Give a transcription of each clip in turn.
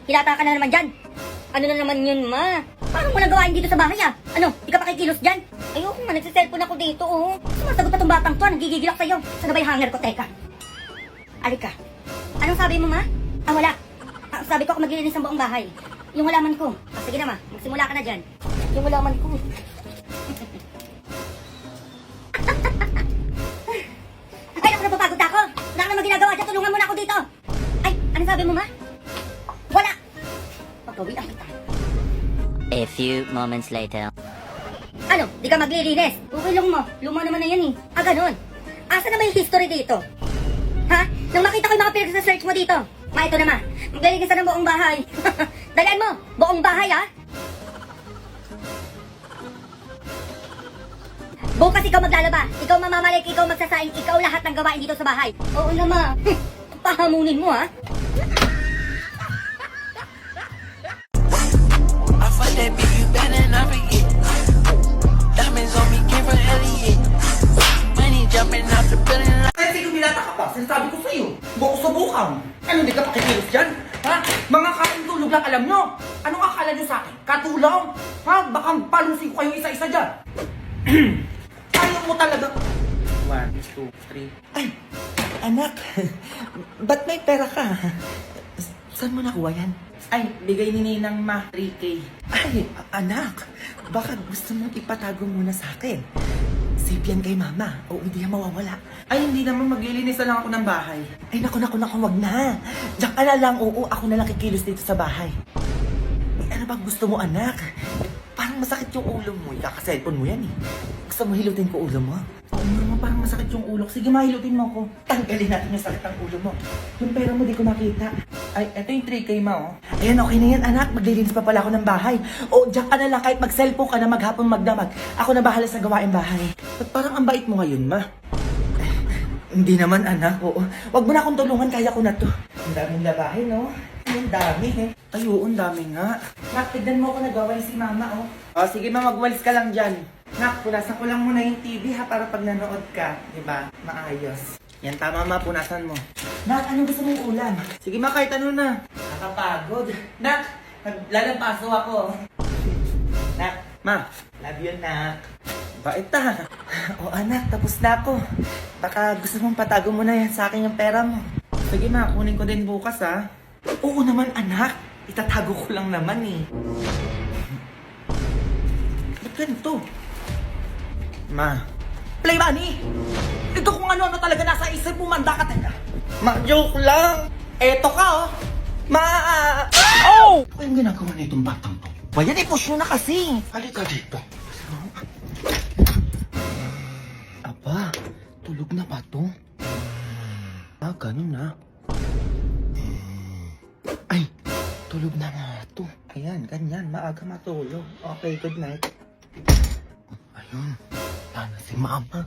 Hilata ka na naman dyan. Ano na naman yun, ma? Parang walang gawain dito sa bahay, ah. Ano, di ka pa kikilos dyan? Ayoko nga, nagsiselfon ako dito, oh. Sumasagot pa tong batang to, nagigigil ako sa'yo. Saan na ba yung hanger ko? Teka. Alika. Anong sabi mo, ma? Ah, wala. Ah, sabi ko ako maglilinis ng buong bahay. Yung halaman ko. Ah, sige na, ma. Magsimula ka na dyan. Yung halaman ko. Ay, naku, napapagod ako. Wala ka naman ginagawa dyan. Tulungan mo na ako dito. Ay, anong sabi mo, ma? Wala. Pagkawi ang kita. A few moments later. Ano? Di ka maglilinis? Okay lang mo. Luma naman na yan eh. Ah, ganun. Asa na may history dito? Ha? Nang makita ko yung mga pinag-search mo dito. Ma, ito na ma. Maglilinis ka ng buong bahay. Dalian mo. Buong bahay, ha? Bukas ikaw maglalaba. Ikaw mamamalik. Ikaw magsasaing. Ikaw lahat ng gawain dito sa bahay. Oo na, ma. Pahamunin mo, ha? I fuck that bitch, you better not forget. Diamonds on me, came from Elliot. Money jumping out the building like. Kasi lumilata ka pa, sinasabi ko sa'yo. Subukan. Ano, di ka pakikilos dyan? Ha? Mga kain tulog lang alam nyo. Anong akala nyo sa akin? Katulong? Ha? Baka palusin ko kayong isa-isa dyan. Ayaw mo talaga. 1, 2, 3. Ay, anak. Ba't may pera ka? Saan mo nakuha yan? Ay, bigay ni Ninang Ma, 3K. Ay, anak. Baka gusto mong ipatago muna sa akin. Safe yan kay mama. O hindi yan mawawala. Ay, hindi naman maglilinis na lang ako ng bahay. Ay, naku, wag na. Diyan ka na lang, oo, ako na lang kikilos dito sa bahay. Ay, ano bang gusto mo, anak? Parang masakit yung ulo mo. Ikaka-cellphone mo yan eh. Gusto mo hilutin ko ulo mo? Oo naman, parang masakit yung ulo. Sige, mahilutin mo ako. Tanggalin natin yung sakit ng ulo mo. Yung pera mo, di ko makita. Ay, eto yung 3K ma, oh. Ayan, okay na yan, anak. Maglilinis pa pala ako ng bahay. O, diyan ka na lang. Kahit mag-cellphone ka na maghapon magdamag. Ako na bahala sa gawain bahay. Ba't parang ang bait mo ngayon, ma? Hindi naman, anak. Oo. Wag mo na akong tulungan. Kaya ko na to. Ang daming labahin, no? Ang dami, eh. Ay, oo, ang dami nga. Nak, tignan mo ako nagawain si mama, oh. O, sige ma, magwalis ka lang dyan. Nak, punasan ko lang muna yung TV, ha, para pag nanood ka. Diba? Maayos. Yan, tama ma, punasan mo. Nak, anong gusto mong ulam? Sige ma, kahit ano na. Nakapagod. Nak, lalampaso ako. Nak, ma, love you, nak. Bait ha. O anak, tapos na ako. Baka gusto mong patago mo na yan sa akin yung pera mo. Sige ma, kunin ko din bukas ha. Oo naman anak, itatago ko lang naman eh. Ba't ganito? Ma. Play money! Ito kung ano-ano talaga nasa isip mo, manda ka talaga. Ma, joke lang. Eto ka oh. Ma. Oh! Ano yung ginagawa na itong batang to? Bayan, i-push nyo na kasi. Halika dito. Aba, tulog na ba to? Ah, ganun na. Ay, tulog na nga to. Ayan, ganyan, maaga matulog. Okay, good night. Ayun, sana si mama.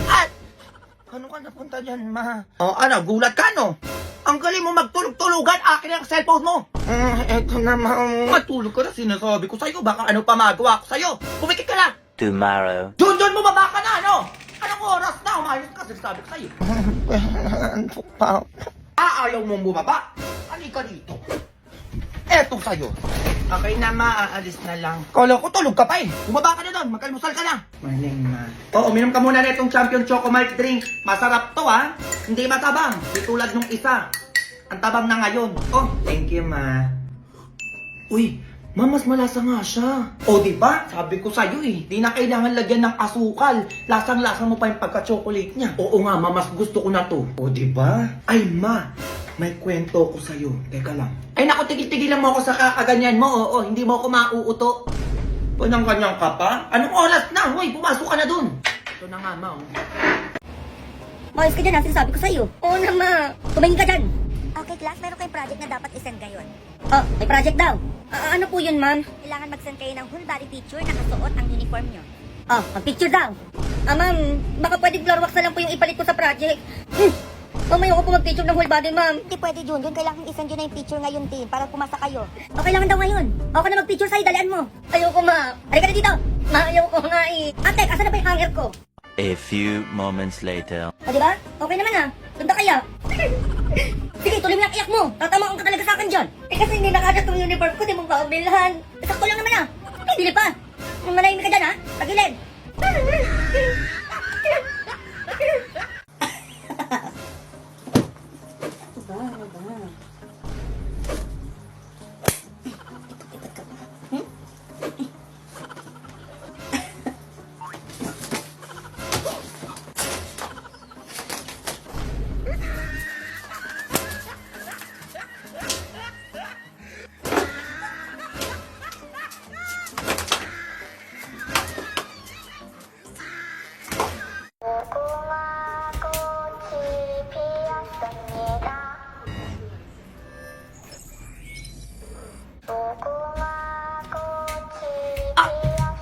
At! Ano ka napunta dyan, ma? Oh, ano, gulat ka, no? Ang galing mo magtulog-tulugan, akin ang cellphone mo. Eto naman. Matulog ka na, sinasabi ko sa'yo. Baka ano pa magawa ko sa'yo. Pumikit ka lang. Tomorrow. Doon, bumaba ka na, ano? Anong oras na? Umayos ka, sinasabi ko sa'yo. Ayaw mong bumaba? Halika dito. Eto sa'yo. Okay na, ma. Aalis na lang. Kala ko tulog ka pa eh. Bumaba ka na doon. Magkalmusal ka na. Maling ma. Oo, uminom ka muna na itong Champion Choco Malt Drink. Masarap to, ha? Hindi matabang. Di tulad nung isa. Ang tabang na ngayon. Oh, thank you, ma. Uy, ma, mas malasa nga siya. O, diba? Sabi ko sa'yo eh. Di na kailangan lagyan ng asukal. Lasang-lasa mo pa yung pagka-chocolate niya. Oo nga, ma, mas gusto ko na to. O, diba? Ay, ma. May kwento ko sa'yo. Teka lang. Ay naku, tigil-tigilan mo ako sa kakaganyan mo. Oo, hindi mo ako mauuto. Kanyang-kanyang ka pa? Anong oras na? Hoy, pumasok ka na dun. Ito na nga, ma. Mayos ka dyan, ha? Sinasabi ko sa'yo. Oo na, ma. Tumingin ka dyan. Okay, class. Meron kayong project na dapat isend ngayon. Oh, may project daw. Ano po yun, ma'am? Kailangan mag-send kayo ng whole body picture na kasuot ang uniform nyo. Oh, mag-picture daw. Ma'am, baka pwede blur wax na lang po yung ipalit ko sa project. Mamaya ko po mag-picture ng whole body, ma'am. Hindi pwede, Jun. Kailangan isend yun na yung picture ngayon, team, para pumasa kayo. O, kailangan daw ngayon. Ako na mag-picture sa'yo, dalian mo. Ayoko, ma. Halika na dito. Ma, ayoko nga eh. Ate, asan na ba yung hanger ko? A few moments later. O, diba? Okay naman, ha? Ganda kaya? Sige, tuloy mo yung iyak mo. Tatamaan ka talaga sa akin dyan. Eh kasi hindi nakasya tong uniform ko, di mo ba bilhan? Sakto lang naman ah. Ay, dili pa. Manahimik ka dyan ha. Tagilid.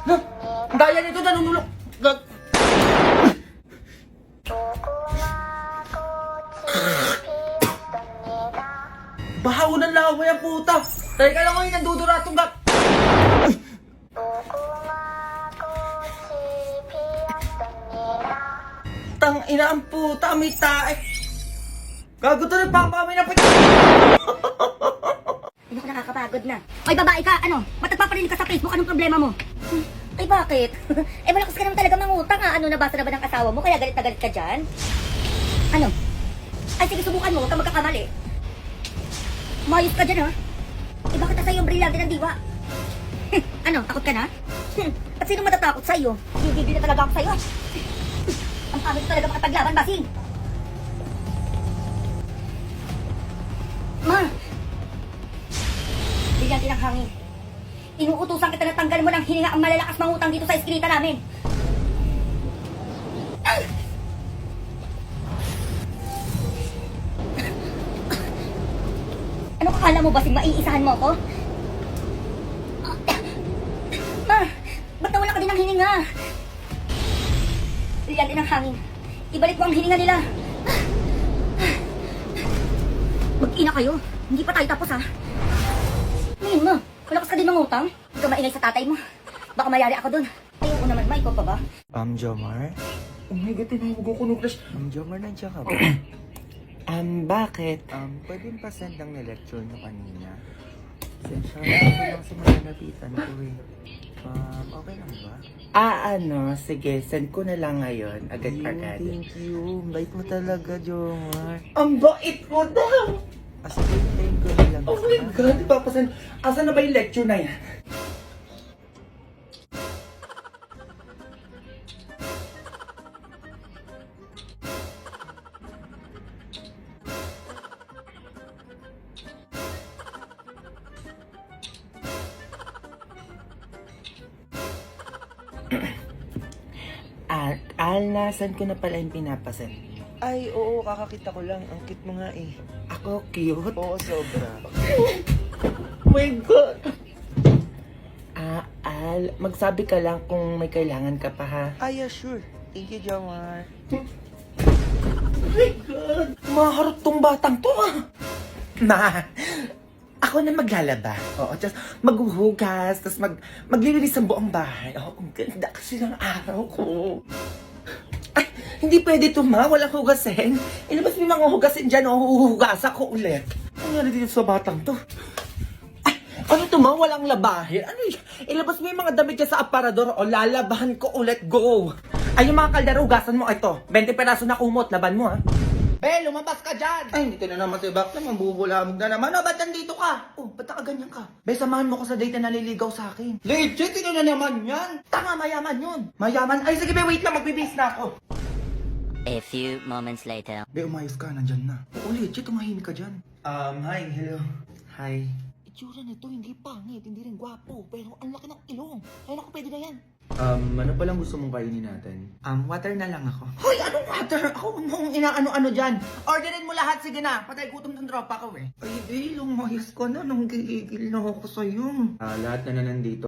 No, ang daya nito, nanunulok. Bahaw ng laway ang puta. Teka lang ko yung nanduduratong gak. Tang ina ang puta, may tae. Gago to rin papa, may napit. Hindi ko nakakapagod na. Oy, babae ka, ano? Matagpaparinig ka sa Facebook, anong problema mo? Ay, bakit? Eh, malakas ka naman talaga mangutang ha. Ano, nabasa na ba ng asawa mo? Kaya galit na galit ka dyan? Ano? Ay, sige, subukan mo. Huwag ka magkakamali. Mayos ka dyan, ha? Eh, bakit nasa iyo ang brilyante ng diwa? Ano, takot ka na? At sino matatakot sa'yo? Hindi na talaga ako sa'yo. Ang pangit talaga makapaglaban, Basing. Ma! Brilyante ng hangin. Inuutusan kita na tanggalin mo ng hininga ang malalakas mangutang dito sa eskrita namin. Ano kakala mo, Basing? Maiisahan mo ako? Ma! Ba't nawala ka din ng hininga? Brilyante ng hangin. Ibalik mo ang hininga nila. Mag-ina kayo. Hindi pa tayo tapos, ha? Tingin mo, kulakas ka din mangutang? Huwag ka maingay sa tatay mo. Baka mayari ako dun. Ayoko naman, ma, ikaw pa ba? Jomar? Oh my God, tinawag ako ng flash. Jomar, nandiyan ka ba? Bakit? Pwede pa send ang na-lecture nyo kanina. Sensya na ako lang sa mga napitan ko eh. Okay lang ba? Sige, send ko na lang ngayon. Agad-agad. Thank you. Bait mo talaga, Jomar. Ang bait mo daw! Sige, thank you na lang. Oh my God, ipapasan. Asan na ba yung lecture na yan? Nasan ko na pala yung pinapasan. Ay, oo, kakakita ko lang. Ang cute mo nga eh. Ako cute? Oo, sobra. Oh my God! Magsabi ka lang kung may kailangan ka pa ha. Yeah, sure. Thank you, Jomar. Oh my God! Maharot tong batang to ah! Ako na maglalaba. Oo, just maghuhugas, tapos maglilinis ang buong bahay. Oo, ang ganda kasi ng araw ko. Ay, hindi pwede to ma, walang hugasin. Ilabas mo yung mga hugasin dyan, o huhugas ako ulit. Ano nangyari dito sa batang to? Ay, ano to ma, walang labahin? Ano yun? Ilabas mo yung mga damit dyan sa aparador, o lalabahan ko ulit, go! Ay, yung mga kaldero, hugasan mo ito. 20 peraso na kumot, laban mo ha. Be, lumabas ka dyan! Ay, hindi ka na naman si Bakla, mambubulamog na naman. Ba't nandito ka? Oh, ba't nakaganyan ka? Be, samahan mo ko sa date na naliligaw sa akin. Legit, ito na naman yan! Tanga, mayaman yun! Mayaman? Ay, sige be, wait lang, magbibis na ako. A few moments later. Be, umayos ka, nandyan na. Oo, legit, tumahimik ka dyan. Hi, hello. Hi. Itsura nito, hindi pangit, hindi rin gwapo, pero ang laki ng ilong. Ay, naku, pwede na yan. Ano palang gusto mong kainin natin? Water na lang ako. Hoy, anong water? Ako nung inaano-ano dyan. Orderin mo lahat, sige na. Patay gutom ng tropa ko eh. Ay, be, lumayos ko na. Nang gigigil na ako sa'yo. Lahat na nandito.